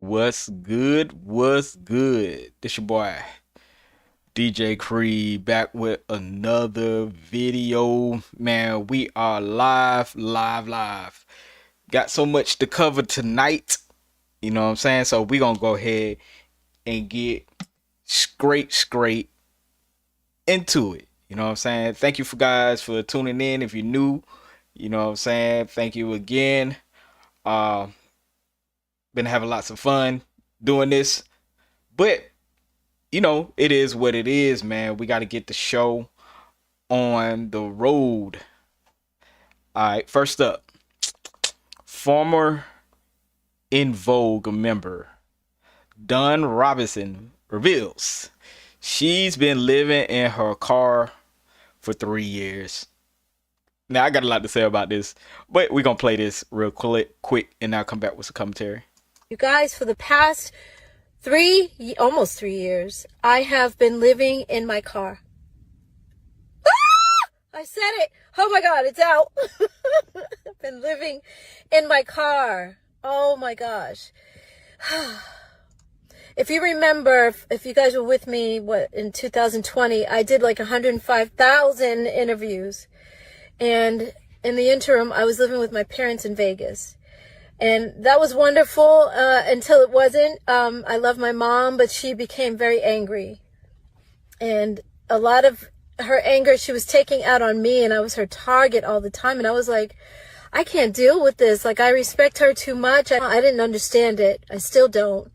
What's good? What's good? This your boy DJ Creed back with another video. Man, we are live. Got so much to cover tonight. You know what I'm saying? So we gonna go ahead and get straight into it. You know what I'm saying? Thank you for guys for tuning in. If you're new, you know what I'm saying? Thank you again. Uh been having lots of fun doing this. But it is what it is, man. We got to get the show on the road. All right, first up, former Envogue member Dunn Robinson reveals she's been living in her car for 3 years. Now, I got a lot to say about this, but we're going to play this real quick, and I'll come back with some commentary. You guys, for the past almost 3 years, I have been living in my car. I said it. Oh my God, it's out. I've been living in my car. Oh my gosh. If you remember, if you guys were with me, in 2020, I did like 105,000 interviews. And in the interim, I was living with my parents in Vegas. And that was wonderful until it wasn't. I love my mom, but she became very angry. And a lot of her anger she was taking out on me, and I was her target all the time. And I was like, I can't deal with this. Like, I respect her too much. I didn't understand it. I still don't.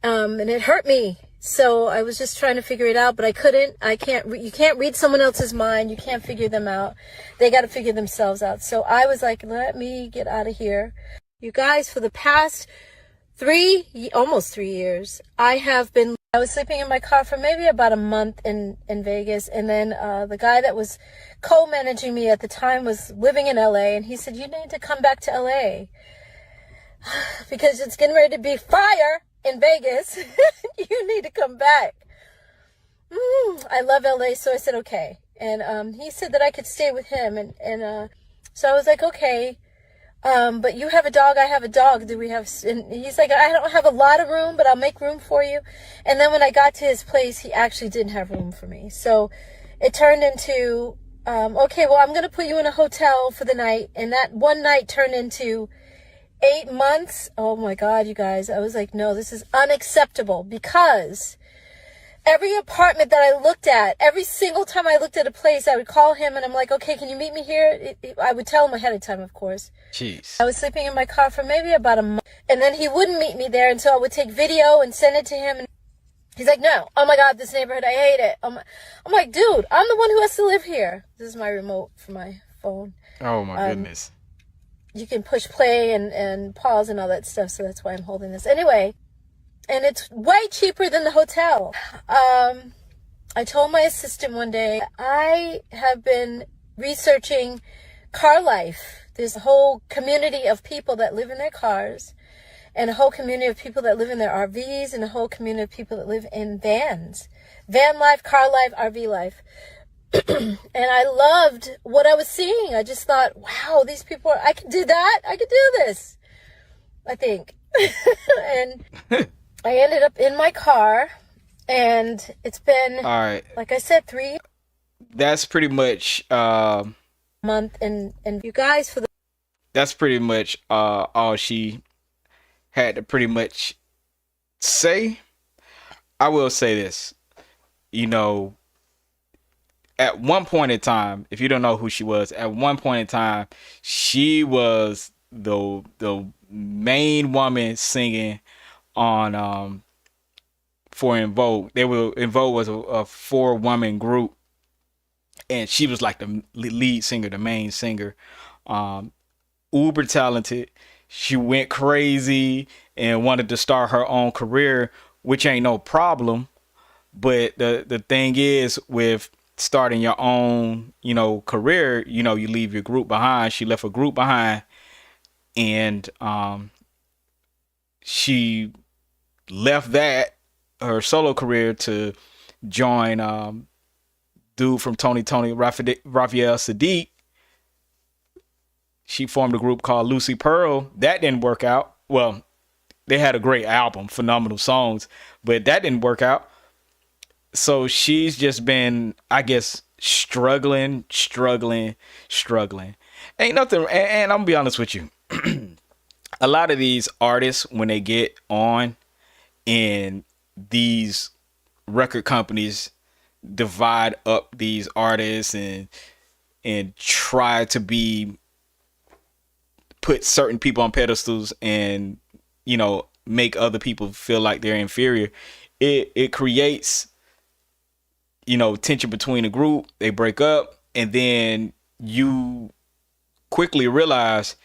And it hurt me. So I was just trying to figure it out, but I couldn't. You can't read someone else's mind. You can't figure them out. They got to figure themselves out. So I was like, let me get out of here. You guys, for the past almost 3 years, I was sleeping in my car for maybe about a month in Vegas. And then the guy that was co-managing me at the time was living in LA. And he said, you need to come back to LA because it's getting ready to be fire in Vegas. You need to come back. I love LA. So I said, okay. And he said that I could stay with him. And so I was like, okay. But you have a dog, I have a dog. And he's like, I don't have a lot of room, but I'll make room for you. And then when I got to his place, he actually didn't have room for me. So it turned into, okay, well, I'm going to put you in a hotel for the night. And that one night turned into 8 months. Oh my God, you guys. I was like, no, this is unacceptable, because every apartment that I looked at, every single time I looked at a place, I would call him and I'm like, okay, can you meet me here? I would tell him ahead of time, of course. Jeez. I was sleeping in my car for maybe about a month. And then he wouldn't meet me there until I would take video and send it to him. And he's like, no, oh my God, this neighborhood, I hate it. I'm like, dude, I'm the one who has to live here. This is my remote for my phone. Oh my goodness. You can push play and pause and all that stuff. So that's why I'm holding this. Anyway. And it's way cheaper than the hotel. I told my assistant one day, I have been researching car life. There's a whole community of people that live in their cars, and a whole community of people that live in their RVs, and a whole community of people that live in vans. Van life, car life, RV life. And I loved what I was seeing. I just thought, wow, these people I could do that. I could do this, I think. And I ended up in my car, and it's been, all right, like I said, 3 That's pretty much month, and you guys, that's pretty much all she had to pretty much say. I will say this, at one point in time, if you don't know who she was, at one point in time, she was the main woman singing on for Envogue. Envogue was a 4-woman group, and she was like the lead singer, the main singer. Uber talented. She went crazy and wanted to start her own career, which ain't no problem. But the thing is, with starting your own, career, you leave your group behind. She left a group behind, and she left her solo career to join dude from Tony Raphael Sadiq. She formed a group called Lucy Pearl. That didn't work out. Well, they had a great album, phenomenal songs, but that didn't work out. So she's just been, I guess, struggling. Ain't nothing. And I'm gonna be honest with you. A lot of these artists, when they get on, and these record companies divide up these artists and try to be put certain people on pedestals and make other people feel like they're inferior. It creates tension between the group. They break up, and then you quickly realize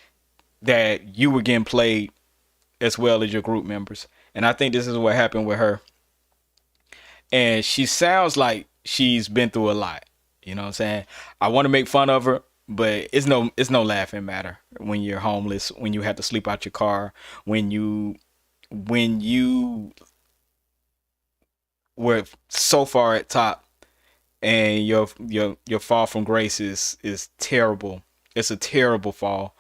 that you were getting played as well as your group members. And I think this is what happened with her. And she sounds like she's been through a lot. You know what I'm saying? I want to make fun of her, but it's no laughing matter when you're homeless, when you have to sleep out your car, when you were so far at top, and your fall from grace is terrible. It's a terrible fall.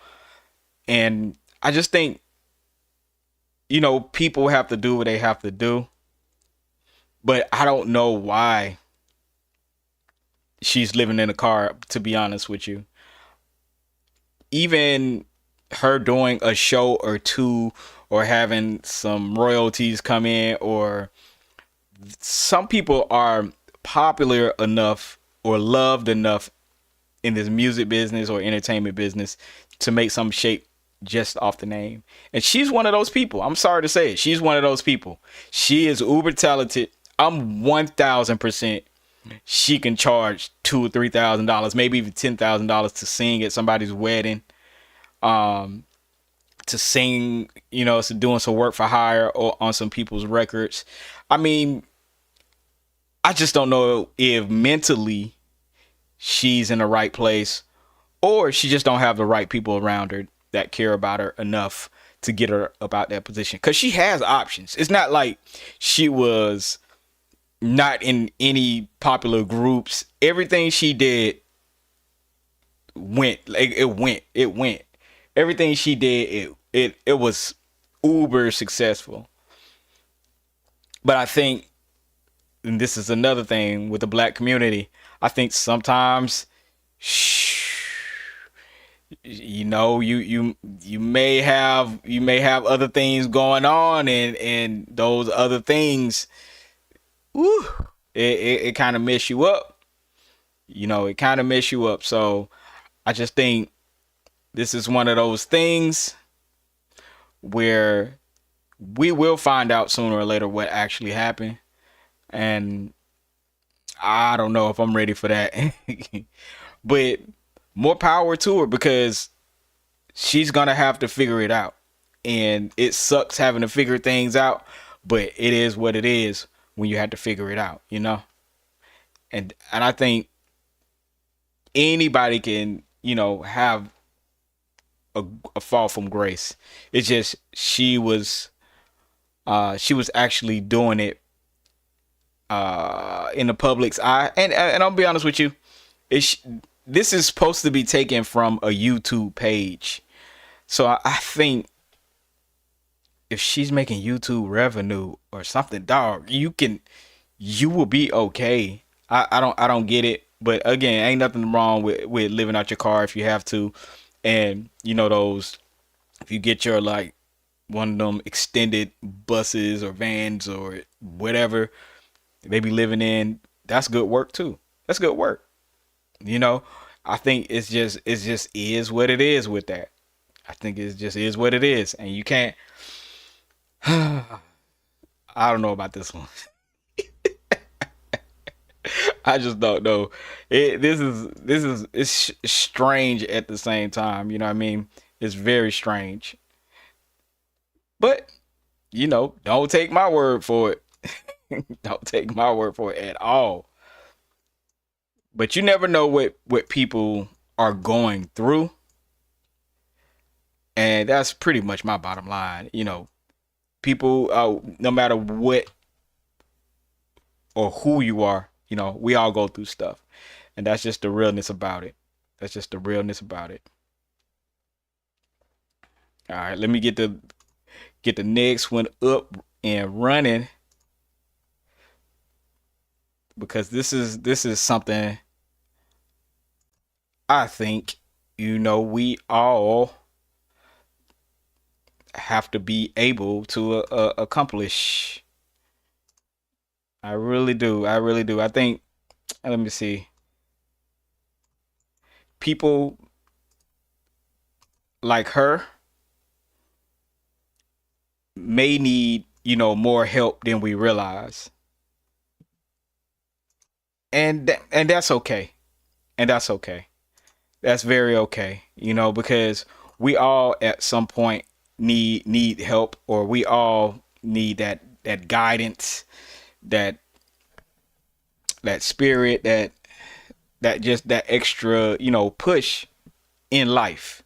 And I just think, people have to do what they have to do. But I don't know why she's living in a car, to be honest with you. Even her doing a show or two, or having some royalties come in, or some people are popular enough or loved enough in this music business or entertainment business to make some shape just off the name. And she's one of those people. I'm sorry to say it. She's one of those people. She is uber talented. I'm 1,000% she can charge $2,000 or $3,000, maybe even $10,000 to sing at somebody's wedding, to sing, so doing some work for hire or on some people's records. I mean, I just don't know if mentally she's in the right place, or she just don't have the right people around her that care about her enough to get her about that position. Because she has options. It's not like she was not in any popular groups. Everything she did went. It went. Everything she did, it was uber successful. But I think, and this is another thing with the black community, I think sometimes, you may have other things going on, and those other things, woo, it kind of mess you up. It kind of mess you up. So I just think this is one of those things where we will find out sooner or later what actually happened. And I don't know if I'm ready for that. But more power to her, because she's going to have to figure it out. And it sucks having to figure things out, but it is what it is when you have to figure it out, And I think anybody can, have a fall from grace. It's just she was actually doing it in the public's eye. And I'll be honest with you, this is supposed to be taken from a YouTube page. So I think if she's making YouTube revenue or something, dog, you will be okay. I don't get it. But again, ain't nothing wrong with living out your car if you have to. And those, if you get your like one of them extended buses or vans or whatever they be living in, that's good work too. That's good work. I think it's just is what it is with that. I think it just is what it is, and you can't. I don't know about this one. I just don't know. It's strange at the same time. You know what I mean? It's very strange. But don't take my word for it. Don't take my word for it at all. But you never know what people are going through. And that's pretty much my bottom line. People, no matter what or who you are, we all go through stuff. And that's just the realness about it. That's just the realness about it. All right, let me get the next one up and running, because this is something I think, we all have to be able to accomplish. I really do. I really do. I think, let me see. People like her may need, more help than we realize. And that's okay. And that's okay. That's very okay, because we all at some point need help, or we all need that guidance, that that spirit, that just that extra, push in life,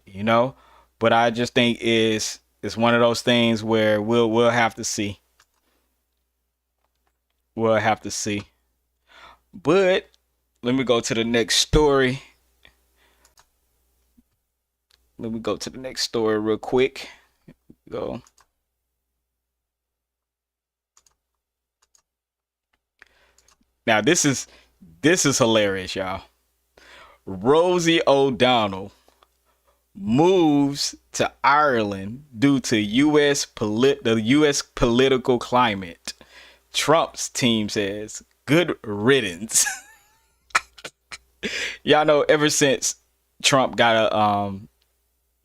you know. But I just think it's one of those things where we'll have to see. We'll have to see. But let me go to the next story. Let me go to the next story real quick. Go. Now this is hilarious, y'all. Rosie O'Donnell moves to Ireland due to the U.S. political climate. Trump's team says, "Good riddance." Y'all know, ever since Trump got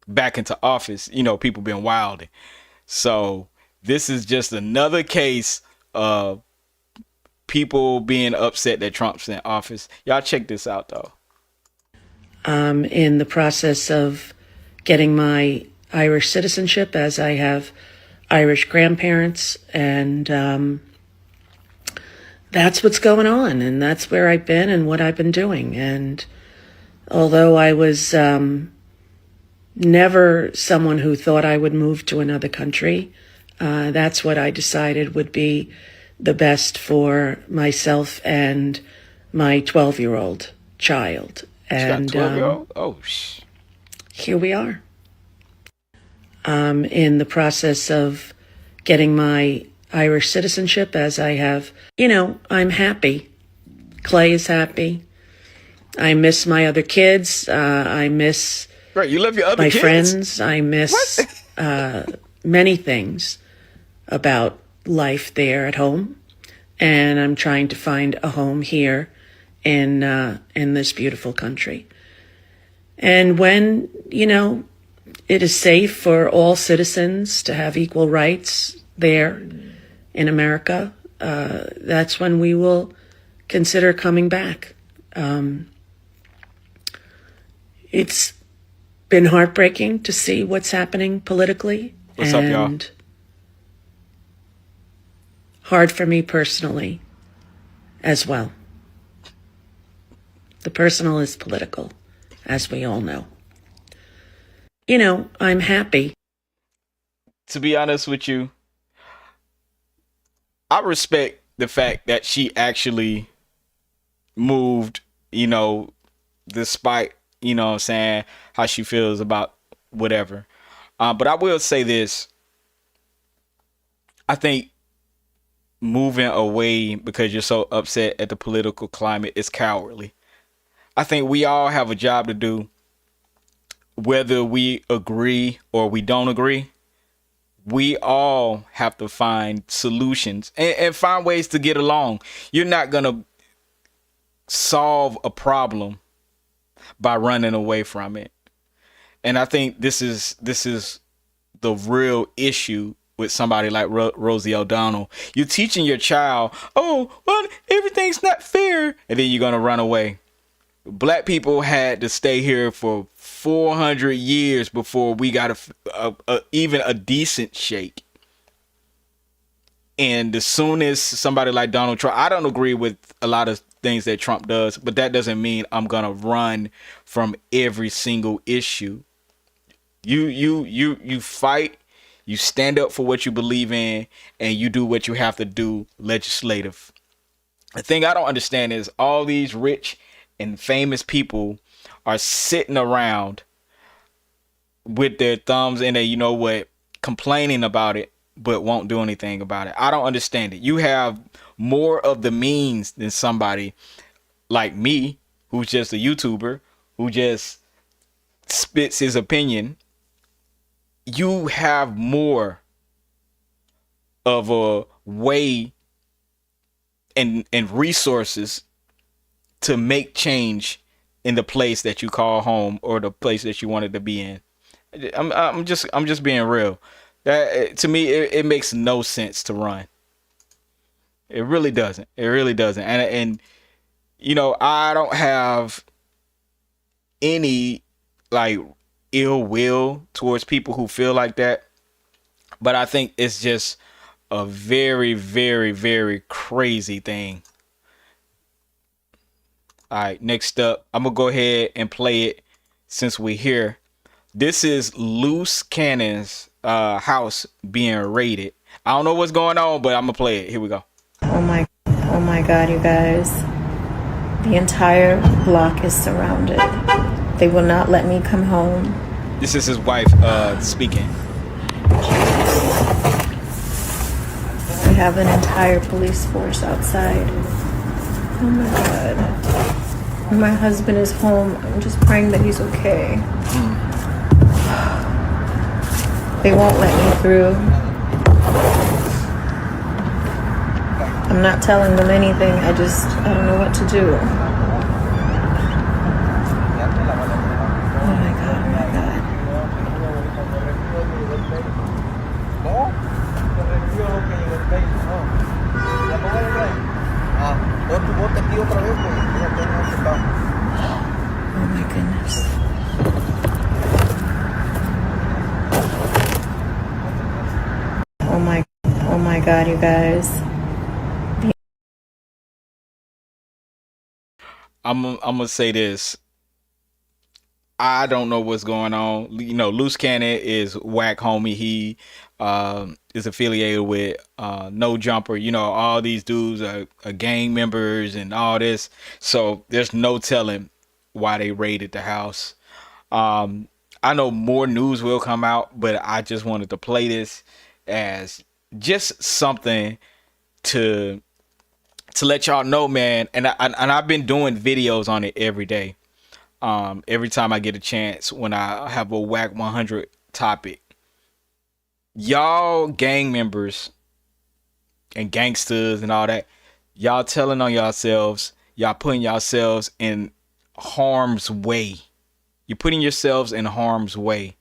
back into office, people been wilding. So this is just another case of people being upset that Trump's in office. Y'all check this out though. In the process of getting my Irish citizenship, as I have Irish grandparents, and that's what's going on, and that's where I've been and what I've been doing. And although I was never someone who thought I would move to another country, that's what I decided would be the best for myself and my 12-year-old child. And 12-year-old? Here we are. In the process of getting my Irish citizenship, as I have, I'm happy. Clay is happy. I miss my other kids. I miss right, you love your other my kids? friends. I miss many things about life there at home. And I'm trying to find a home here in this beautiful country. And when, it is safe for all citizens to have equal rights there in America, that's when we will consider coming back. It's been heartbreaking to see what's happening politically. What's up, y'all? And hard for me personally as well. The personal is political, as we all know. I'm happy. To be honest with you, I respect the fact that she actually moved, despite, what I'm saying, how she feels about whatever. But I will say this. I think moving away because you're so upset at the political climate is cowardly. I think we all have a job to do, whether we agree or we don't agree. We all have to find solutions and find ways to get along. You're not going to solve a problem by running away from it. And I think this is the real issue with somebody like Rosie O'Donnell. You're teaching your child, oh, well, everything's not fair. And then you're going to run away. Black people had to stay here for 400 years before we got even a decent shake. And as soon as somebody like Donald Trump, I don't agree with a lot of things that Trump does, but that doesn't mean I'm gonna run from every single issue. You fight, you stand up for what you believe in, and you do what you have to do legislative. The thing I don't understand is all these rich and famous people are sitting around with their thumbs in their, complaining about it, but won't do anything about it. I don't understand it. You have more of the means than somebody like me, who's just a YouTuber, who just spits his opinion. You have more of a way and resources to make change in the place that you call home or the place that you wanted to be in. I'm just being real. That, to me, it makes no sense to run. It really doesn't. It really doesn't. And you know, I don't have any like ill will towards people who feel like that, but I think it's just a very, very, very crazy thing. All right, next up, I'm gonna go ahead and play it since we're here. This is Luce Cannon's house being raided. I don't know what's going on, but I'm gonna play it. Here we go. Oh my God, you guys. The entire block is surrounded. They will not let me come home. This is his wife speaking. We have an entire police force outside. Oh my God. My husband is home. I'm just praying that he's okay. They won't let me through. I'm not telling them anything. I don't know what to do. Oh my God, oh my God. Oh my goodness. Oh my God, you guys. I'm gonna say this. I don't know what's going on. You know, Luce Cannon is whack homie. He is affiliated with No Jumper. You know, all these dudes are gang members and all this. So there's no telling why they raided the house. I know more news will come out, but I just wanted to play this as just something to let y'all know, man. And I've been doing videos on it every day. Every time I get a chance when I have a whack 100 topic. Y'all gang members and gangsters and all that, y'all telling on yourselves, y'all putting yourselves in harm's way. You're putting yourselves in harm's way.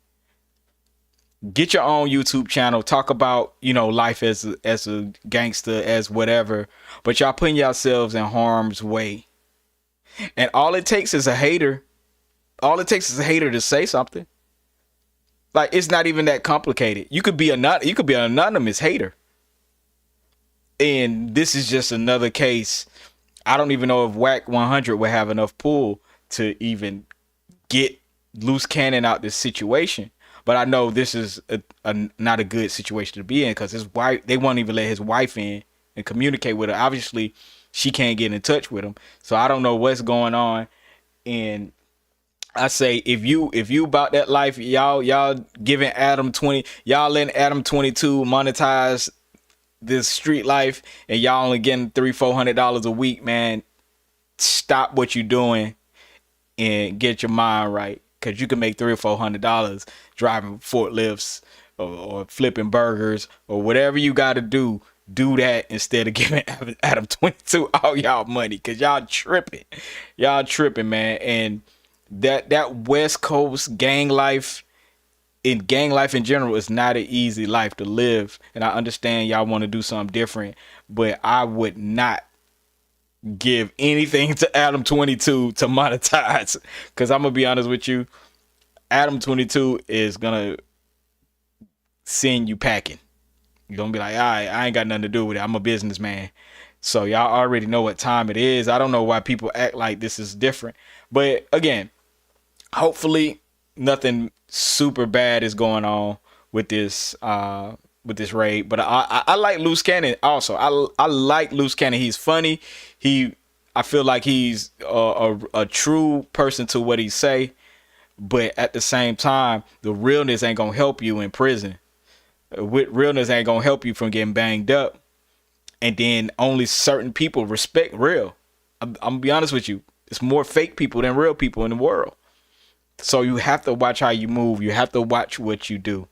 Get your own YouTube channel. Talk about, you know, life as a gangster, as whatever. But y'all putting yourselves in harm's way. And all it takes is a hater. All it takes is a hater to say something. Like, it's not even that complicated. You could be an anonymous hater. And this is just another case. I don't even know if Whack 100 would have enough pull to even get Luce Cannon out this situation. But I know this is not a good situation to be in, because his wife, they won't even let his wife in and communicate with her. Obviously, she can't get in touch with him. So I don't know what's going on. And I say, if you about that life, y'all giving Adam 20, y'all letting Adam 22 monetize this street life, and y'all only getting $300-400 a week, man. Stop what you're doing and get your mind right, because you can make $300-400 driving forklifts or flipping burgers or whatever you got to do. Do that instead of giving Adam 22 all y'all money, because y'all tripping, man. And that West Coast gang life in general is not an easy life to live. And I understand y'all want to do something different, but I would not give anything to Adam 22 to monetize, because I'm gonna be honest with you, Adam 22 is gonna send you packing. You're gonna be like, all right, I ain't got nothing to do with it. I'm a businessman. So y'all already know what time it is. I don't know why people act like this is different. But again, hopefully nothing super bad is going on with this raid. But I like Luce Cannon also. I like Luce Cannon. He's funny. I feel like he's a true person to what he say. But at the same time, the realness ain't gonna help you in prison. With realness ain't gonna help you from getting banged up. And then only certain people respect real. I'm gonna be honest with you. It's more fake people than real people in the world. So you have to watch how you move. You have to watch what you do.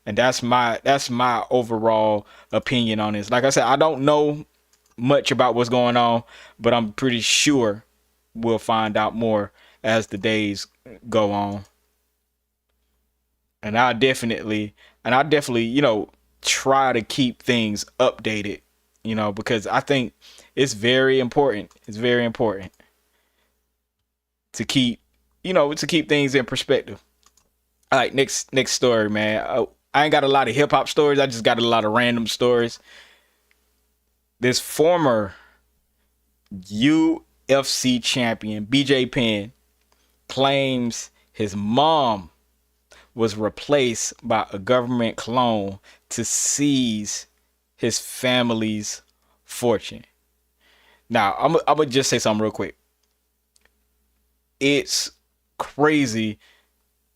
And that's my overall opinion on this. Like I said, I don't know much about what's going on, but I'm pretty sure we'll find out more as the days go on. And I definitely, try to keep things updated, because I think it's very important. It's very important to keep things in perspective. All right, next story, man. I ain't got a lot of hip hop stories. I just got a lot of random stories. This former UFC champion, BJ Penn, claims his mom was replaced by a government clone to seize his family's fortune. Now, I'm gonna just say something real quick. It's crazy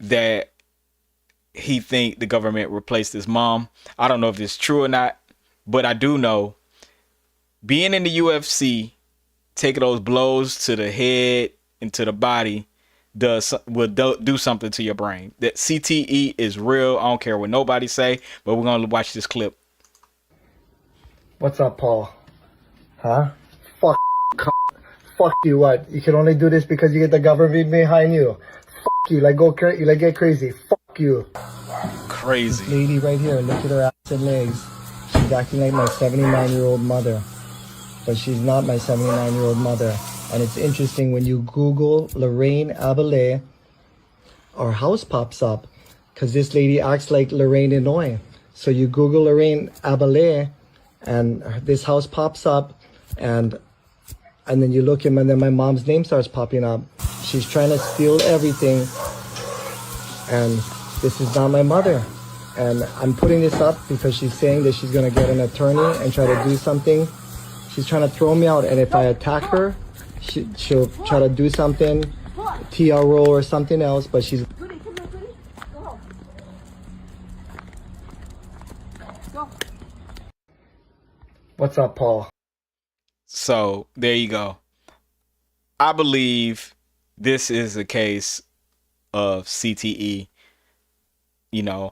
that he think the government replaced his mom. I don't know if it's true or not, but I do know being in the UFC, taking those blows to the head and to the body will do something to your brain. That CTE is real. I don't care what nobody say, but we're gonna watch this clip. What's up, Paul? Huh? Fuck you. What? You can only do this because you get the government behind you. Fuck you. Like get crazy. Fuck you. Crazy. This lady right here. Look at her ass and legs. She's acting like my 79-year-old mother, but she's not my 79-year-old mother. And it's interesting when you Google Lorraine Abele, our house pops up because this lady acts like Lorraine Inouye. So you Google Lorraine Abele, and this house pops up, and then you look him, and then my mom's name starts popping up. She's trying to steal everything, and this is not my mother. And I'm putting this up because she's saying that she's gonna get an attorney and try to do something. She's trying to throw me out, and if I attack her, she'll try to do something, TRO or something else, but she's... What's up, Paul? So there you go. I believe this is a case of CTE. Now,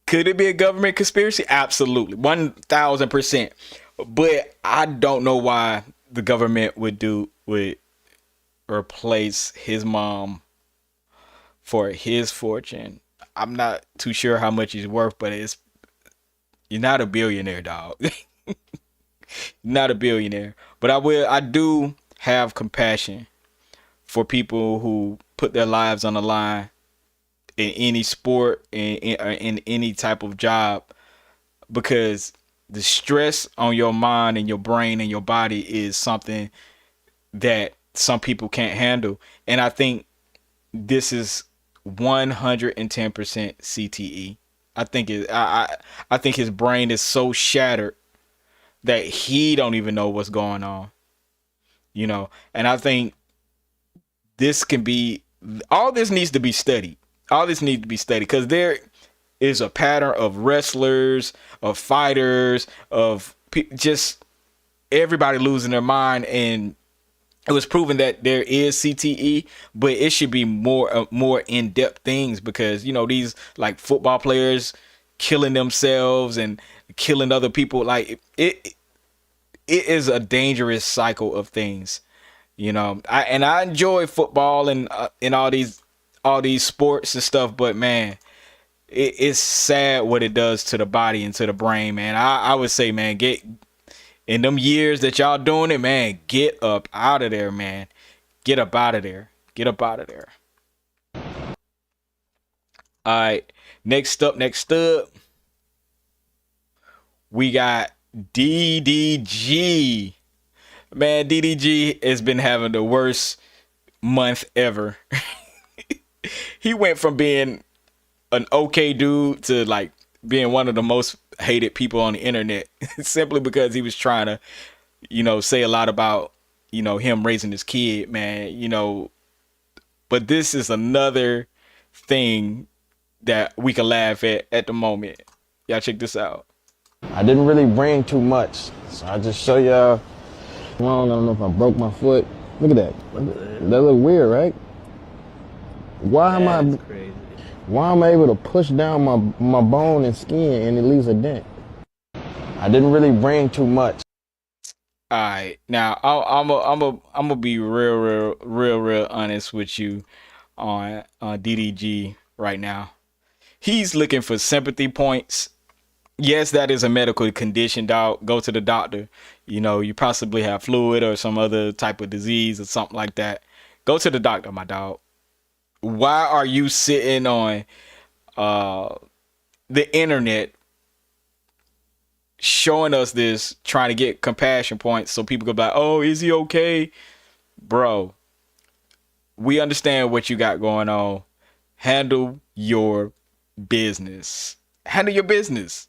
could it be a government conspiracy? Absolutely, 1,000%. But I don't know why the government would replace his mom for his fortune. I'm not too sure how much he's worth, but you're not a billionaire, dog. Not a billionaire. But I do have compassion for people who put their lives on the line in any sport, in any type of job, because the stress on your mind and your brain and your body is something that some people can't handle. And I think this is 110% CTE. I think his brain is so shattered that he don't even know what's going on. And I think all this needs to be studied. All this needs to be studied because there is a pattern of wrestlers, of fighters, of just everybody losing their mind, and it was proven that there is CTE, but it should be more in-depth things because these like football players killing themselves and killing other people, like it is a dangerous cycle of things. I enjoy football and all these sports and stuff, but man, it's sad what it does to the body and to the brain, man. I would say, man, get in them years that y'all doing it, man, get up out of there, man. Get up out of there. Get up out of there. All right. Next up, we got DDG. Man, DDG has been having the worst month ever. He went from being an okay dude to like being one of the most hated people on the internet simply because he was trying to, say a lot about, him raising his kid, man, but this is another thing that we can laugh at the moment. Y'all check this out. I didn't really bring too much, so I just show y'all. I don't know if I broke my foot. Look at that. That look weird, right? Why am I able to push down my bone and skin and it leaves a dent? I didn't really bring too much. All right, now I'm gonna be real honest with you on DDG right now. He's looking for sympathy points. Yes, that is a medical condition, dog. Go to the doctor. You know, you possibly have fluid or some other type of disease or something like that. Go to the doctor, my dog. Why are you sitting on the internet showing us this, trying to get compassion points so people go be like, oh, is he okay? Bro, we understand what you got going on. Handle your business. Handle your business.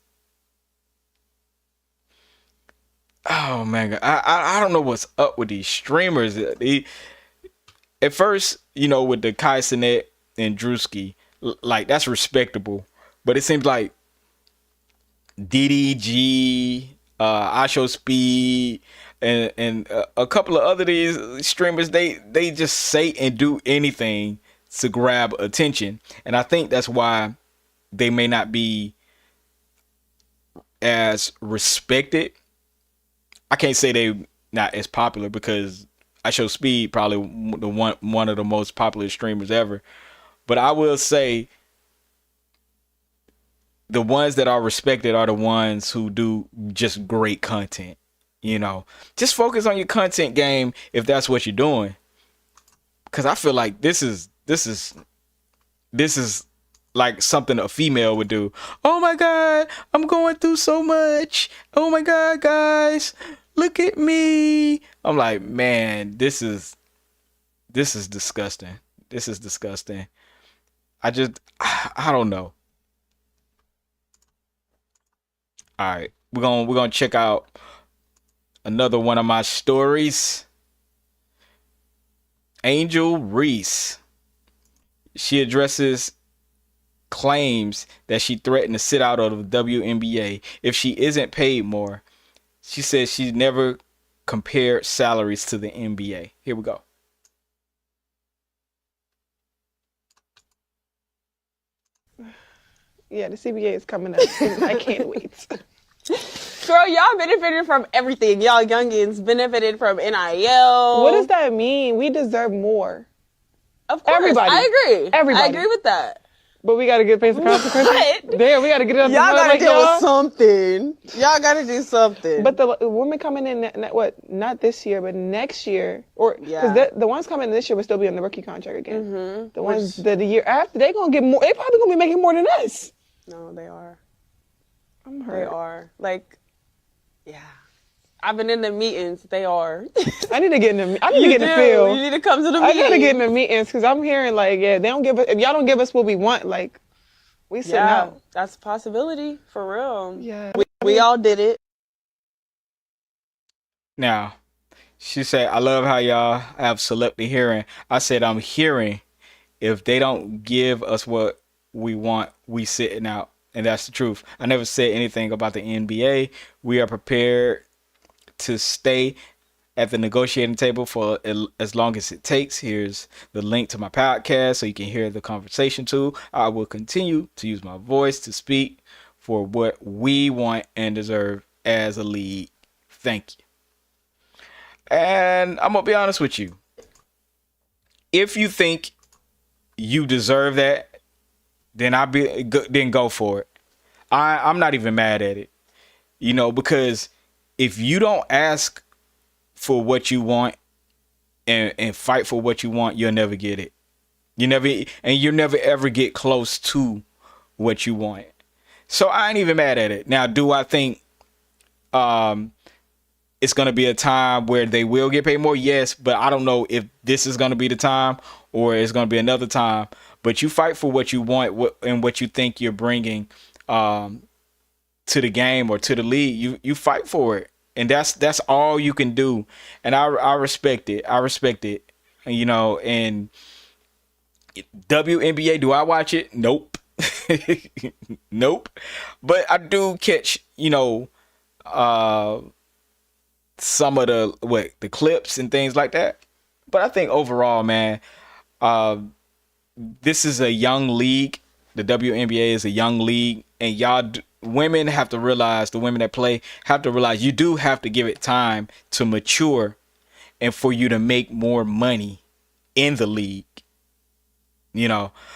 Oh man, I don't know what's up with these streamers. At first, you know, with the Kai Cenat and Drewski, like that's respectable, but it seems like DDG, I Show Speed, and a couple of other these streamers, they just say and do anything to grab attention, and I think that's why they may not be as respected. I can't say they not as popular because I Show Speed probably the one of the most popular streamers ever, but I will say the ones that are respected are the ones who do just great content. You know, just focus on your content game if that's what you're doing, because I feel like this is like something a female would do. Oh my God, I'm going through so much. Oh my God, guys, look at me. I'm like, man, this is disgusting. This is disgusting. I don't know. All right, we're gonna check out another one of my stories. Angel Reese. She addresses claims that she threatened to sit out of the WNBA if she isn't paid more. She says she's never compared salaries to the NBA. Here we go. Yeah, the CBA is coming up. I can't wait. Girl, y'all benefited from everything. Y'all youngins benefited from NIL. What does that mean? We deserve more. Of course, Everybody. I agree. Everybody. I agree with that. But we got to get paid the consequences. What? Damn, we got to get it on the Y'all mud gotta like do y'all. something. Y'all gotta do something. But the women coming in, not this year, but next year. Or because the ones coming in this year will still be on the rookie contract again. Mm-hmm. The ones the year after, they going to get more. They probably going to be making more than us. No, they are. I'm hurt. They are. Like, yeah. I've been in the meetings. They are. I need to get in the. I need to get in the field. You need to come to the I meeting. gotta get in the meetings because I'm hearing like, yeah, they don't give us. If y'all don't give us what we want, like, we sitting out. That's a possibility for real. Yeah, we all did it. Now, she said, I love how y'all have selective hearing. I said, I'm hearing. If they don't give us what we want, we sitting out. And that's the truth. I never said anything about the NBA. We are prepared to stay at the negotiating table for as long as it takes. Here's the link to my podcast so you can hear the conversation too. I will continue to use my voice to speak for what we want and deserve as a league. Thank you. And I'm gonna be honest with you. If you think you deserve that, then go for it. I'm not even mad at it, you know, because if you don't ask for what you want and fight for what you want, you'll never get it. You'll never ever get close to what you want. So I ain't even mad at it. Now, do I think it's going to be a time where they will get paid more? Yes, but I don't know if this is going to be the time or it's going to be another time. But you fight for what you want and what you think you're bringing to the game or to the league. You fight for it, and that's all you can do. And I respect it. I respect it. You know, and WNBA, do I watch it? Nope. Nope. But I do catch, some of the clips and things like that. But I think overall, man, uh, this is a young league. The WNBA is a young league, and women have to realize, the women that play have to realize, you do have to give it time to mature and for you to make more money in the league.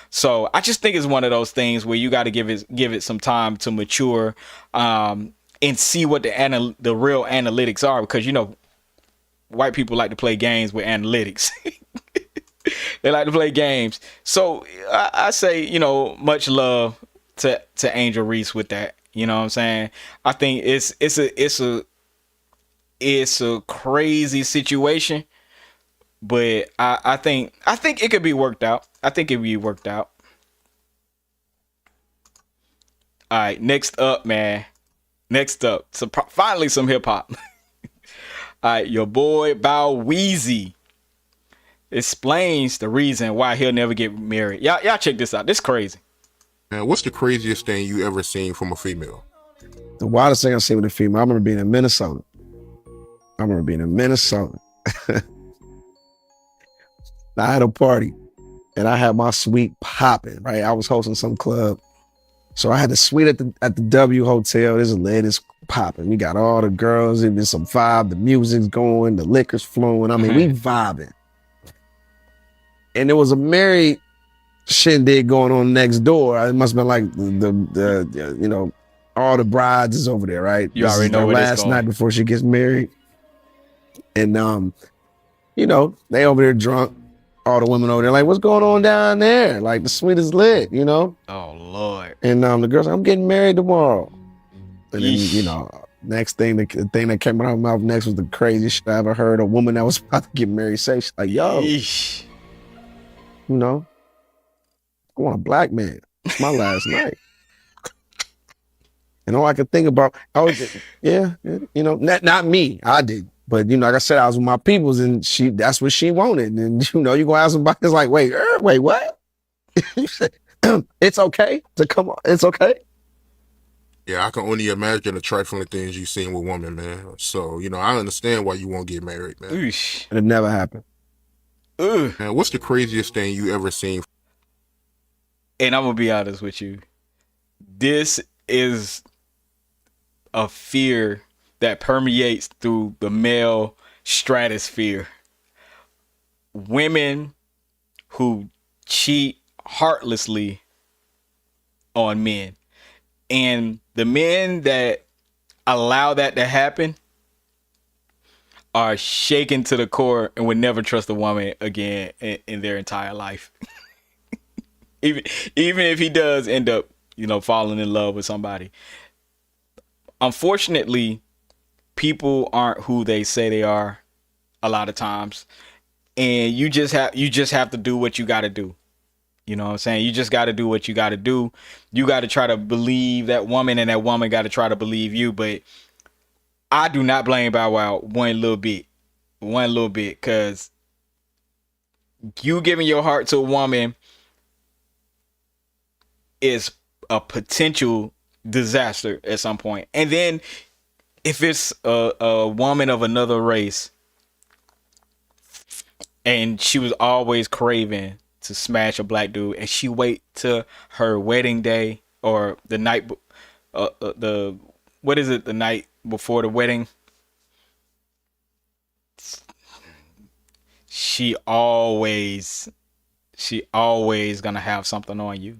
So I just think it's one of those things where you got to give it some time to mature, and see what the real analytics are, because white people like to play games with analytics. They like to play games. So I say, much love to Angel Reese with that. You know what I'm saying? I think it's a crazy situation, but I think it could be worked out. I think it could be worked out. All right, next up, man. Next up, so finally some hip hop. All right, your boy Bow Weezy explains the reason why he'll never get married. Y'all check this out. This is crazy. Man, what's the craziest thing you ever seen from a female? The wildest thing I've seen with a female, I remember being in Minnesota. I had a party and I had my suite popping, right? I was hosting some club. So I had the suite at the W Hotel. This is lit, it's popping. We got all the girls, and there's some vibe, the music's going, the liquor's flowing. I mean, we vibing. And there was a married shindig going on next door. It must have been like the all the brides is over there, right? You already know where this last going. night before she gets married. And they over there drunk. All the women over there like, what's going on down there? Like, the suite is lit, Oh Lord. And the girl's like, I'm getting married tomorrow. And then, Yeesh. next thing, the thing that came out of her mouth next was the craziest shit I ever heard. A woman that was about to get married say, she's like, yo, Yeesh. I want a black man. It's my last night. And all I could think about, not me. I did. But, like I said, I was with my peoples, and that's what she wanted. And, you go ask somebody, it's like, wait, what? You said, it's okay to come on. It's okay. Yeah, I can only imagine the trifling things you've seen with women, man. So, I understand why you won't get married, man. Oosh. And it never happened. Ooh. Man, what's the craziest thing you ever seen? And I'm gonna be honest with you. This is a fear that permeates through the male stratosphere. Women who cheat heartlessly on men. And the men that allow that to happen are shaken to the core and would never trust a woman again in their entire life. even if he does end up, falling in love with somebody. Unfortunately, people aren't who they say they are a lot of times. And you just have to do what you got to do. You know what I'm saying? You just got to do what you got to do. You got to try to believe that woman, and that woman got to try to believe you. But I do not blame Bow Wow one little bit, because you giving your heart to a woman is a potential disaster at some point. And then if it's a woman of another race and she was always craving to smash a black dude, and she wait to her wedding day or the night, the night before the wedding, she always gonna have something on you.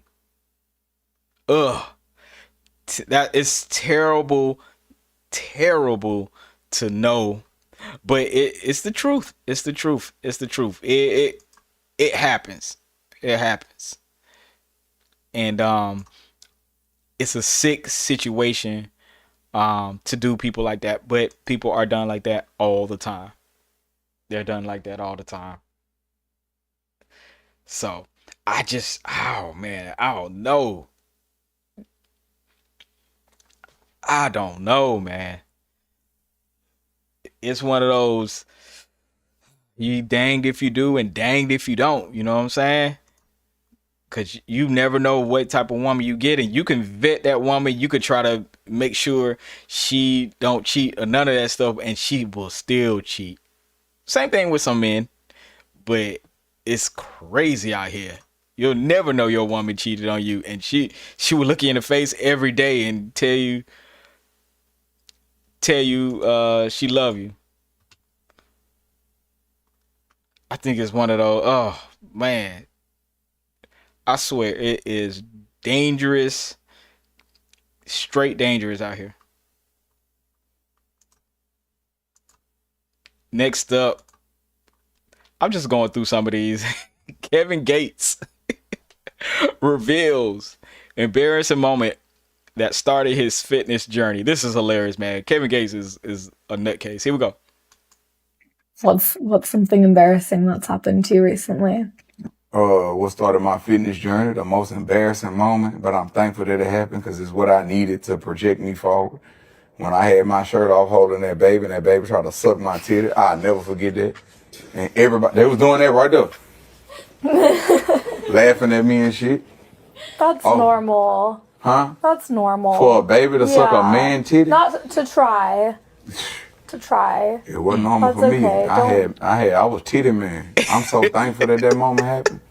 Ugh, that is terrible to know, but it's the truth. It's the truth. It happens. And it's a sick situation to do people like that, but people are done like that all the time. They're done like that all the time. So I don't know. I don't know, man. It's one of those, you danged if you do and danged if you don't. You know what I'm saying? Cause you never know what type of woman you get, and you can vet that woman. You could try to make sure she don't cheat or none of that stuff, and she will still cheat. Same thing with some men, but it's crazy out here. You'll never know your woman cheated on you, and she will look you in the face every day and tell you she love you. I think it's one of those. Oh man, I swear it is dangerous, straight dangerous out here. Next up, I'm just going through some of these. Kevin Gates reveals embarrassing moment that started his fitness journey. This is hilarious, man. Kevin Gates is a nutcase. Here we go. What's something embarrassing that's happened to you recently? What started my fitness journey, the most embarrassing moment, but I'm thankful that it happened because it's what I needed to project me forward. When I had my shirt off holding that baby and that baby tried to suck my titty, I'll never forget that. And everybody, they was doing that right there. Laughing at me and shit. That's normal. Huh? That's normal. For a baby to suck a man titty? Not to try. To try. It wasn't normal for me. I was titty man. I'm so thankful that that moment happened.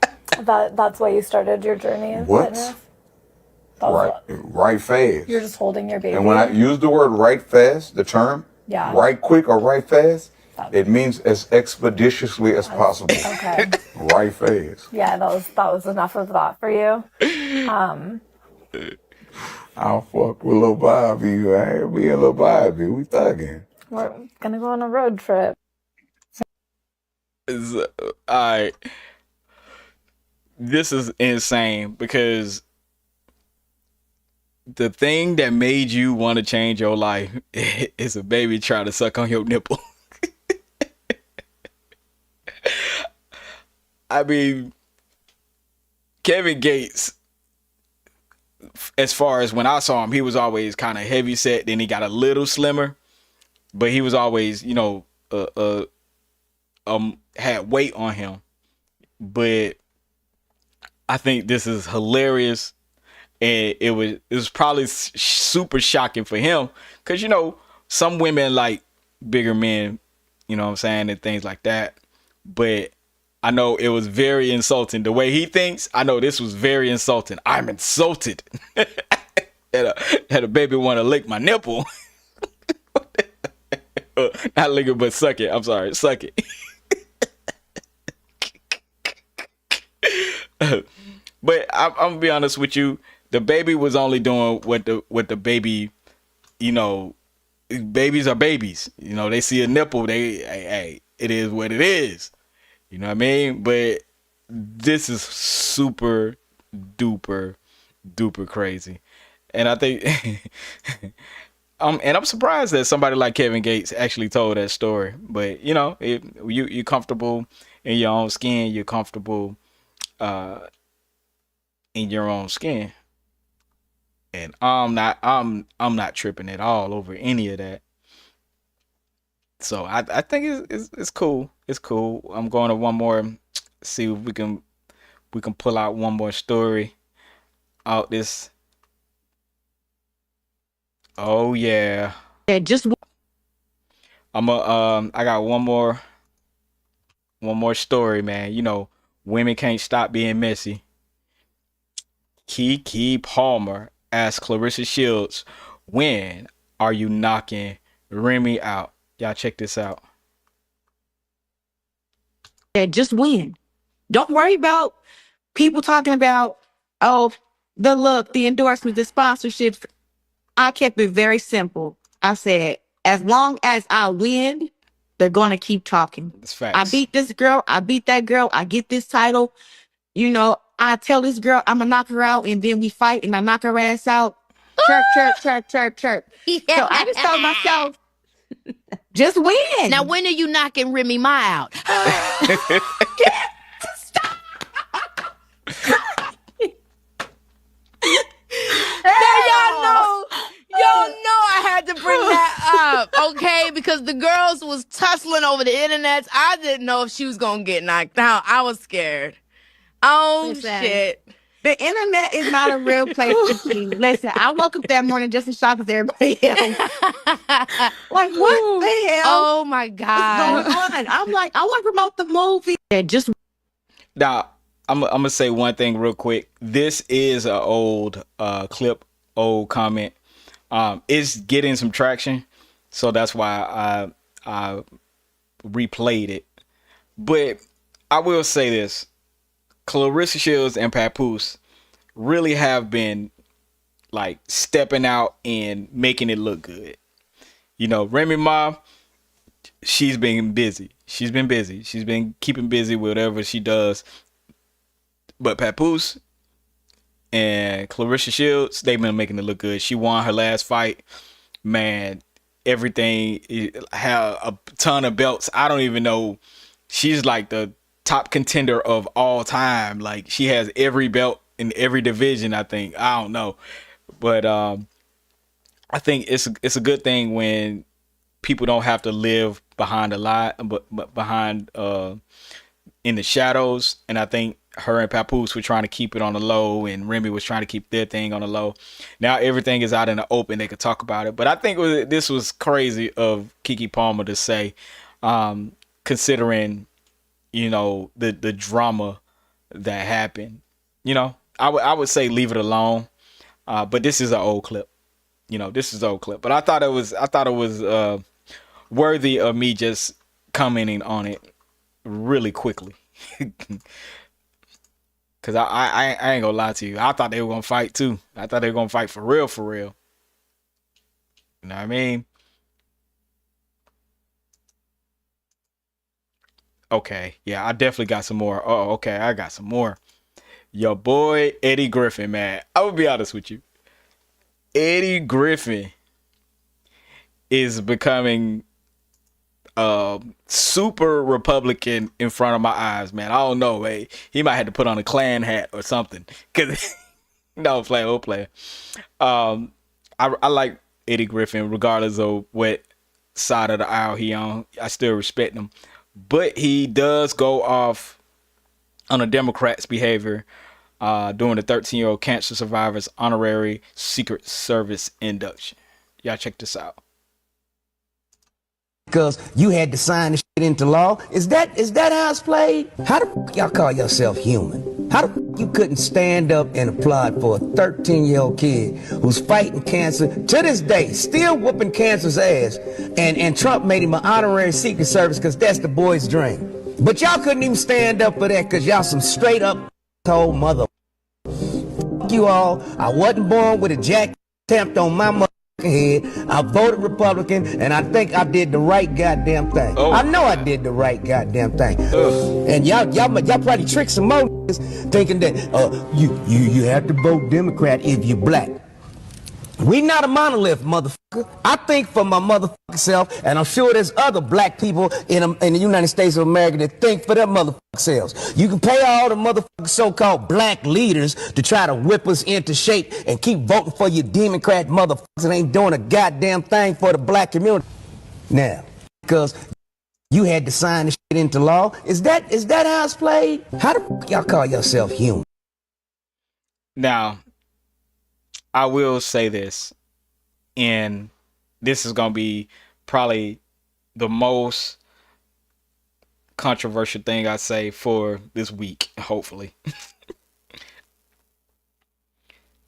That's why you started your journey in fitness? Right fast. You're just holding your baby. And when I use the word right fast, the term, right quick or right fast, it means as expeditiously as possible. Okay. Right fast. Yeah, that was enough of that for you. I'll fuck with Lil Bobby. I ain't being Lil Bobby. We thugging. We're gonna go on a road trip. Alright. This is insane because the thing that made you want to change your life is a baby trying to suck on your nipple. I mean, Kevin Gates, as far as when I saw him, he was always kind of heavy set. Then he got a little slimmer, but he was always, had weight on him. But I think this is hilarious, and it was probably super shocking for him because some women like bigger men, you know what I'm saying, and things like that. But I know it was very insulting. The way he thinks, I know this was very insulting. I'm insulted that a baby want to lick my nipple. Not lick it, but suck it. I'm sorry, suck it. But I'm gonna be honest with you. The baby was only doing what the baby, babies are babies. They see a nipple, hey, it is what it is. You know what I mean? But this is super duper crazy. And I think and I'm surprised that somebody like Kevin Gates actually told that story. But if you're comfortable in your own skin, you're comfortable in your own skin. And I'm not tripping at all over any of that. So I think it's cool. It's cool. I'm going to one more. See if we can pull out one more story out this. Oh yeah. Yeah, just I got one more story, man. Women can't stop being messy. Keke Palmer asked Clarissa Shields, "When are you knocking Remy out?" Y'all check this out. Yeah, just win. Don't worry about people talking about, the look, the endorsements, the sponsorships. I kept it very simple. I said, as long as I win, they're going to keep talking. That's facts. I beat this girl. I beat that girl. I get this title. I tell this girl I'm going to knock her out, and then we fight, and I knock her ass out. Chirp, chirp, chirp, chirp, chirp. So I just told myself, just win. Now, when are you knocking Remy Ma out? Stop. Y'all know I had to bring that up, okay? Because the girls was tussling over the internet. I didn't know if she was gonna get knocked out. I was scared. Oh, Listen, shit. The internet is not a real place to be. Listen, I woke up that morning just as shocked as everybody else. Like, what the hell? Oh my What's God. going on? I'm like, I want to promote the movie. And just Now, I'm gonna say one thing real quick. This is an old clip, old comment. It's getting some traction, so that's why I replayed it. But I will say this: Clarissa Shields and Papoose really have been like stepping out and making it look good. You know, Remy Ma, she's been busy. She's been busy. She's been keeping busy with whatever she does. But Papoose and Clarissa Shields, they've been making it look good. She won her last fight. Man, everything had a ton of belts. I don't even know. She's like the top contender of all time. Like, she has every belt in every division, I think. I don't know. But I think it's a good thing when people don't have to live behind a lie, but behind in the shadows. And I think her and Papoose were trying to keep it on the low, and Remy was trying to keep their thing on the low. Now everything is out in the open. They could talk about it. But I think this was crazy of Keke Palmer to say, considering, you know, the drama that happened. You know, I would say leave it alone. But this is an old clip. You know, this is an old clip. But I thought it was worthy of me just commenting on it really quickly. Cause I ain't gonna lie to you. I thought they were gonna fight too. I thought they were gonna fight for real, for real. You know what I mean? Okay, yeah, I definitely got some more. Oh, okay, I got some more. Your boy Eddie Griffin, man. I will be honest with you. Eddie Griffin is becoming super Republican in front of my eyes, man. I don't know, hey. He might have to put on a Klan hat or something. Cause no, player. I like Eddie Griffin regardless of what side of the aisle he on. I still respect him. But he does go off on a Democrat's behavior during the 13-year-old cancer survivor's honorary Secret Service induction. Y'all check this out. Because you had to sign the shit into law. Is that how it's played? How the y'all call yourself human? How the you couldn't stand up and applaud for a 13-year-old kid who's fighting cancer to this day, still whooping cancer's ass, and Trump made him an honorary Secret Service because that's the boy's dream. But y'all couldn't even stand up for that because y'all some straight up told mother. You all, I wasn't born with a jack stamped on my mother head. I voted Republican, and I think I did the right goddamn thing. I know I did the right goddamn thing. And y'all probably tricked some more thinking that you have to vote Democrat if you're black. We not a monolith, motherfucker. I think for my motherfucking self, and I'm sure there's other black people in the United States of America that think for their motherfucking selves. You can pay all the motherfucking so-called black leaders to try to whip us into shape and keep voting for your Democrat motherfuckers and ain't doing a goddamn thing for the black community. Now, because you had to sign the shit into law, is that how it's played? How the y'all call yourself human? Now, I will say this, and this is going to be probably the most controversial thing I say for this week, hopefully.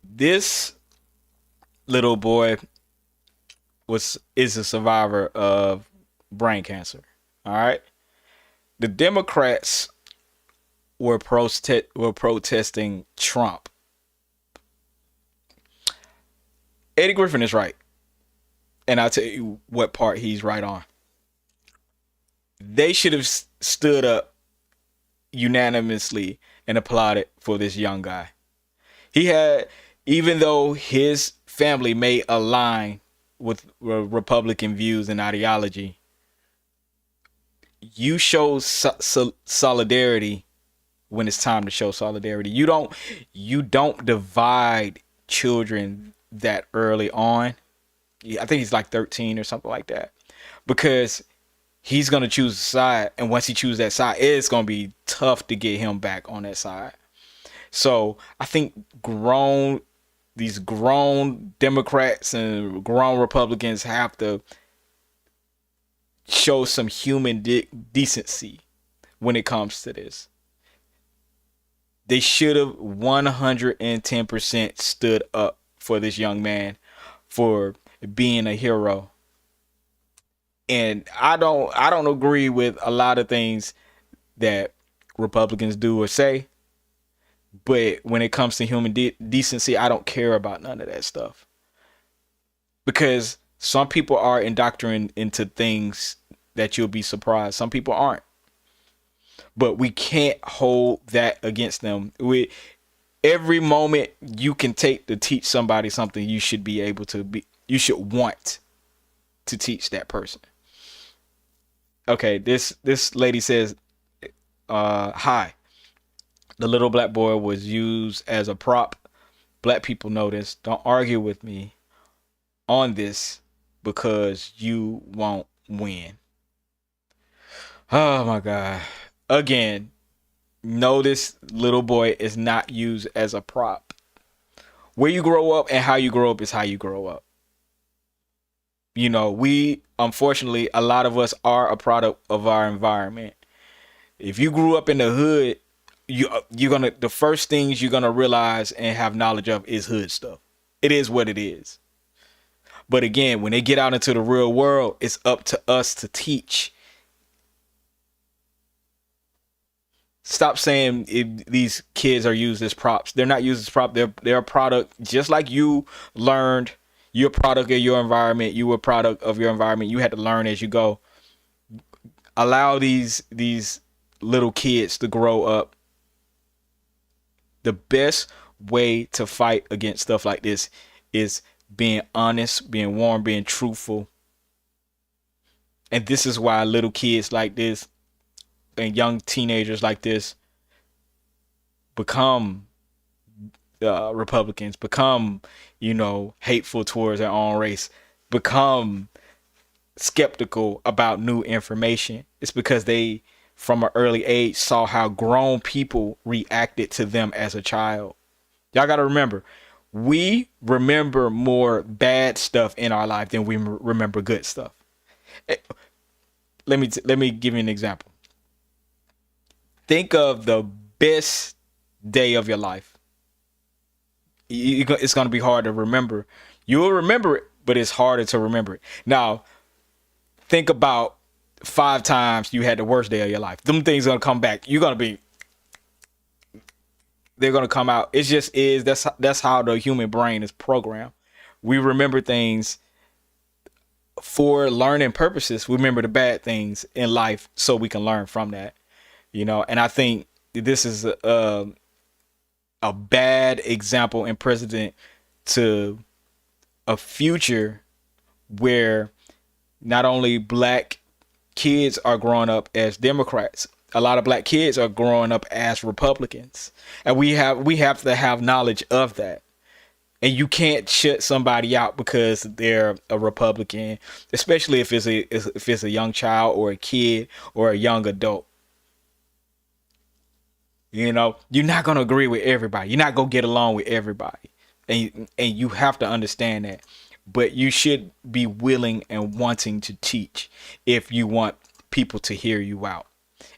This little boy is a survivor of brain cancer. All right. The Democrats were protesting Trump. Eddie Griffin is right. And I'll tell you what part he's right on. They should have stood up unanimously and applauded for this young guy. He had, even though his family may align with Republican views and ideology, you show solidarity when it's time to show solidarity. You don't divide children that early on. I think he's like 13 or something like that, because he's going to choose a side, and once he chooses that side, it's going to be tough to get him back on that side. So I think these grown Democrats and grown Republicans have to show some human decency when it comes to this. They should have 110% stood up for this young man for being a hero. And I don't agree with a lot of things that Republicans do or say, but when it comes to human decency, I don't care about none of that stuff. Because some people are indoctrinated into things that you'll be surprised. Some people aren't. But we can't hold that against them. Every moment you can take to teach somebody something, you should want to teach that person. Okay, this lady says, hi. The little black boy was used as a prop. Black people know this. Don't argue with me on this because you won't win. Oh my God. Again, no, this little boy is not used as a prop. Where you grow up and how you grow up is how you grow up. You know, unfortunately, a lot of us are a product of our environment. If you grew up in the hood, the first things you're gonna realize and have knowledge of is hood stuff. It is what it is. But again, when they get out into the real world, it's up to us to teach. Stop saying these kids are used as props. They're not used as props. They're a product, just like you learned. You're a product of your environment. You were a product of your environment. You had to learn as you go. Allow these little kids to grow up. The best way to fight against stuff like this is being honest, being warm, being truthful. And this is why little kids like this and young teenagers like this become Republicans, become, hateful towards their own race, become skeptical about new information. It's because they, from an early age, saw how grown people reacted to them as a child. Y'all got to remember, we remember more bad stuff in our life than we remember good stuff. Let me give you an example. Think of the best day of your life. It's going to be hard to remember. You'll remember it, but it's harder to remember it. Now, think about 5 times you had the worst day of your life. Them things are going to come back. They're going to come out. It just is. That's how the human brain is programmed. We remember things for learning purposes. We remember the bad things in life so we can learn from that. And I think this is a bad example and precedent to a future where not only black kids are growing up as Democrats, a lot of black kids are growing up as Republicans, and we have to have knowledge of that. And you can't shut somebody out because they're a Republican, especially if it's a young child or a kid or a young adult. You're not going to agree with everybody. You're not going to get along with everybody. And you have to understand that. But you should be willing and wanting to teach if you want people to hear you out.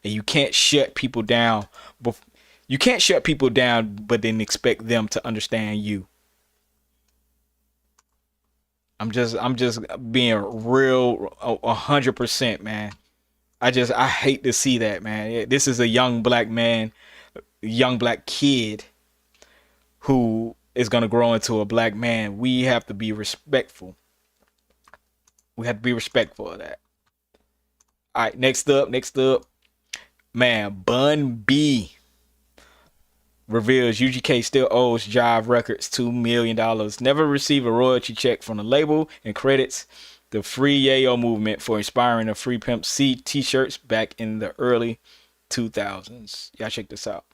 And you can't shut people down. But then expect them to understand you. I'm just being real 100%, man. I hate to see that, man. This is a young black man, young black kid who is going to grow into a black man. We have to be respectful. We have to be respectful of that. All right, next up, man, Bun B reveals UGK still owes Jive Records $2 million. Never received a royalty check from the label and credits the Free Yayo movement for inspiring the Free Pimp C t-shirts back in the early 2000s. Y'all check this out.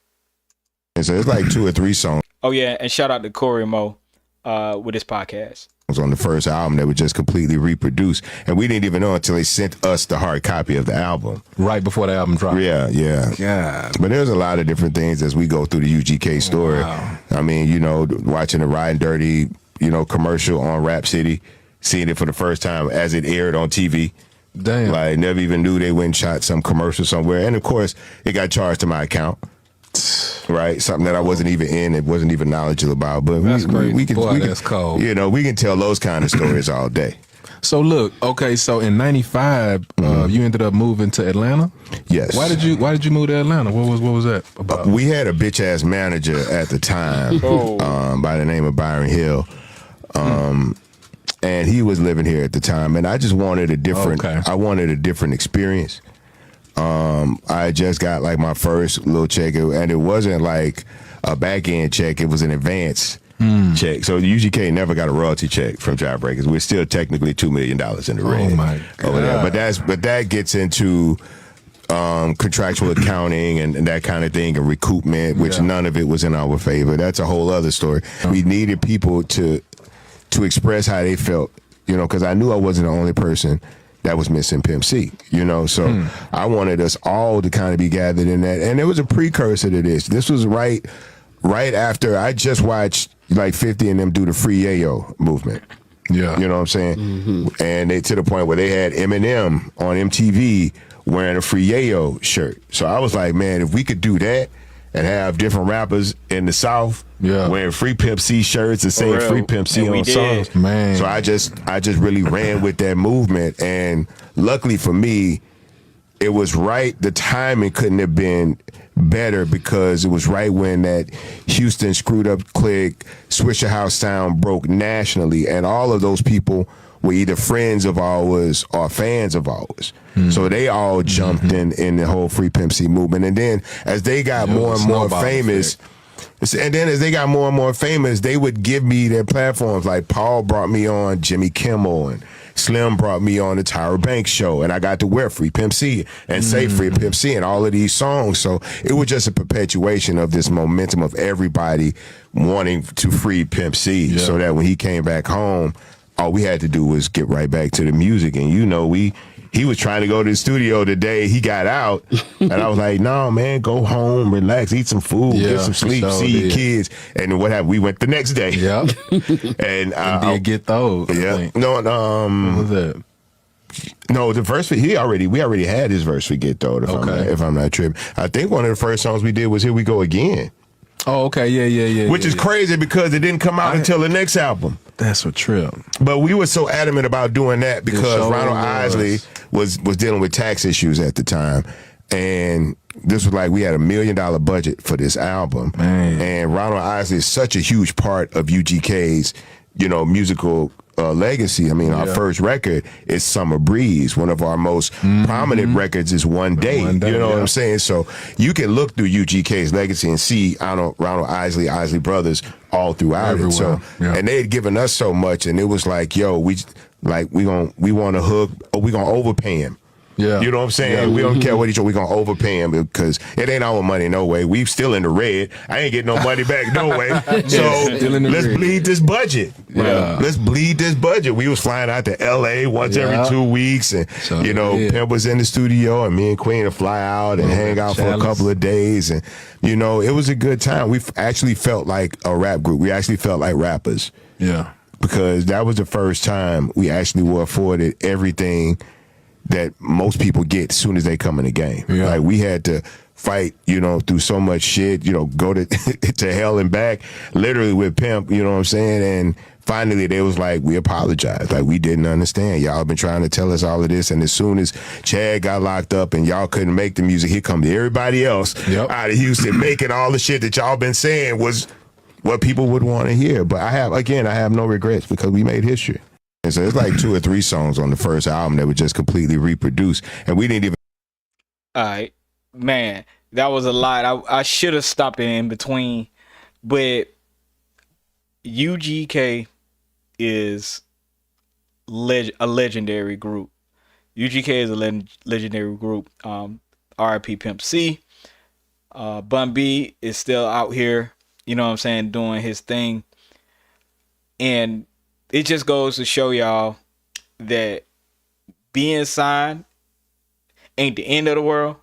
So it's like 2 or 3 songs. Oh yeah, and shout out to Corey Mo with his podcast. on the first album that were just completely reproduced, and we didn't even know until they sent us the hard copy of the album right before the album dropped. Yeah. But there's a lot of different things as we go through the UGK story. I mean, you know, watching the Riding Dirty, you know, commercial on Rap City, seeing it for the first time as it aired on TV. Damn. Like, never even knew they went and shot some commercial somewhere, and of course it got charged to my account. Right, something that I wasn't even in and wasn't even knowledgeable about. But that's crazy. We can, That's cold. You know, we can tell those kind of stories all day. So look, okay, so in '95, you ended up moving to Atlanta. Yes. Why did you move to Atlanta? What was that about? We had a bitch ass manager at the time by the name of Byron Hill. And he was living here at the time, and I just wanted a different. I wanted a different experience. I just got like my first little check, and it wasn't like a back end check; it was an advance check. So the UGK never got a royalty check from Jive Breakers. We're still technically $2 million in the red. Oh my God! Over there. But that gets into contractual accounting and that kind of thing, and recoupment, which none of it was in our favor. That's a whole other story. We needed people to express how they felt, you know, because I knew I wasn't the only person that was missing Pimp C, you know, so I wanted us all to kind of be gathered in that. And there was a precursor to this. This was right after I just watched like 50 and them do the Free Yayo movement. Yeah. You know what I'm saying? And they to the point where they had Eminem on MTV wearing a Free Yayo shirt. So I was like, man, if we could do that and have different rappers in the South wearing Free Pimp C shirts and saying Free Pimp C on songs. Man. So I just really ran with that movement, and luckily for me, it was right. The timing couldn't have been better because it was right when that Houston Screwed Up Click, Swisher House sound broke nationally, and all of those people were either friends of ours or fans of ours. So they all jumped in the whole Free Pimp C movement. And then as they got more and more famous, they would give me their platforms. Like Paul brought me on Jimmy Kimmel, and Slim brought me on the Tyra Banks show, and I got to wear Free Pimp C and say Free Pimp C and all of these songs. So it was just a perpetuation of this momentum of everybody wanting to free Pimp C, so that when he came back home, all we had to do was get right back to the music. And you know, he was trying to go to the studio the day he got out, and I was like, no, man, go home, relax, eat some food, get some sleep, see your kids. And what happened? We went the next day. And did get those. No, what was that? No, the verse we already had his verse for Get Though, if I'm not tripping. I think one of the first songs we did was Here We Go Again. Oh, okay, yeah. Which is crazy because it didn't come out until the next album. That's a trip. But we were so adamant about doing that because Ronald Isley was dealing with tax issues at the time. And this was like, we had $1 million budget for this album. And Ronald Isley is such a huge part of UGK's, you know, musical legacy. I mean, our first record is Summer Breeze. One of our most prominent records is One Day. You know what I'm saying? So you can look through UGK's legacy and see Ronald Isley Brothers all throughout it. So, and they had given us so much, and it was like, yo, we want to hook, or we gonna overpay him. Yeah. You know what I'm saying? We don't care what we're going to overpay him because it ain't our money no way. We still in the red. I ain't getting no money back no way. So let's bleed this budget. Let's bleed this budget. We was flying out to L.A. once every 2 weeks, and you know, Pimp was in the studio, and me and Queen would fly out and hang out for a couple of days, and you know, it was a good time. We actually felt like a rap group. We actually felt like rappers. Yeah. Because that was the first time we actually were afforded everything that most people get as soon as they come in the game. Like, we had to fight, you know, through so much shit, you know, go to to hell and back, literally with Pimp, you know what I'm saying? And finally they was like, we apologize. Like, we didn't understand. Y'all been trying to tell us all of this. And as soon as Chad got locked up and y'all couldn't make the music, here come everybody else out of Houston making all the shit that y'all been saying was what people would want to hear. But I have no regrets because we made history. And so it's like 2 or 3 songs on the first album that were just completely reproduced, and we didn't even. All right, man, that was a lot. I should have stopped it in between, but UGK is a legendary group. UGK is a legendary group. RIP Pimp C. Bun B is still out here, you know what I'm saying, doing his thing. And it just goes to show y'all that being signed ain't the end of the world,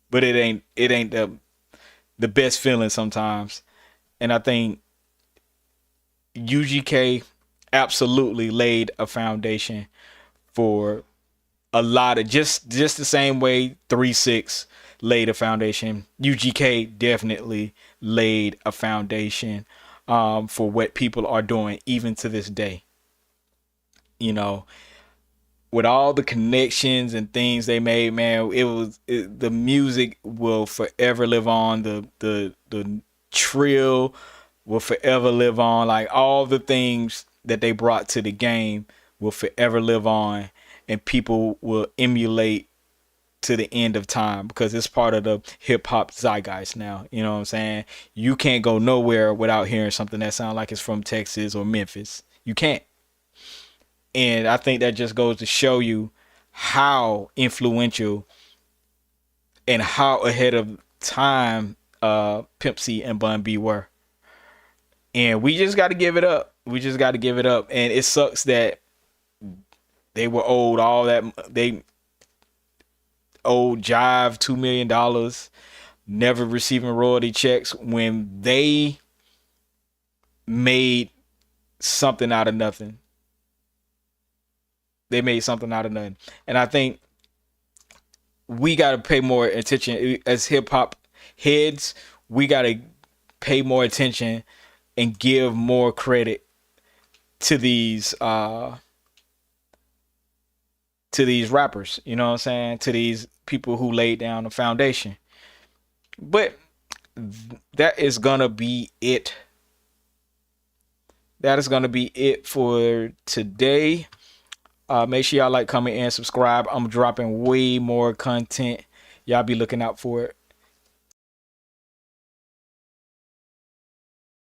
but it ain't the best feeling sometimes. And I think UGK absolutely laid a foundation for a lot of just the same way 3-6 laid a foundation. UGK definitely laid a foundation for what people are doing even to this day. You know, with all the connections and things they made, man, the music will forever live on. The trill will forever live on. Like all the things that they brought to the game will forever live on, and people will emulate to the end of time because it's part of the hip hop zeitgeist now. You know what I'm saying? You can't go nowhere without hearing something that sounds like it's from Texas or Memphis. You can't. And I think that just goes to show you how influential and how ahead of time Pimp C and Bun B were. And we just got to give it up. We just got to give it up. And it sucks that they were owed all that. They owed Jive $2 million, never receiving royalty checks when they made something out of nothing. They made something out of nothing. And I think we got to pay more attention as hip hop heads. We got to pay more attention and give more credit to these rappers, you know what I'm saying? To these people who laid down the foundation. But that is gonna be it. That is gonna be it for today. Make sure y'all like, comment, and subscribe. I'm dropping way more content. Y'all be looking out for it.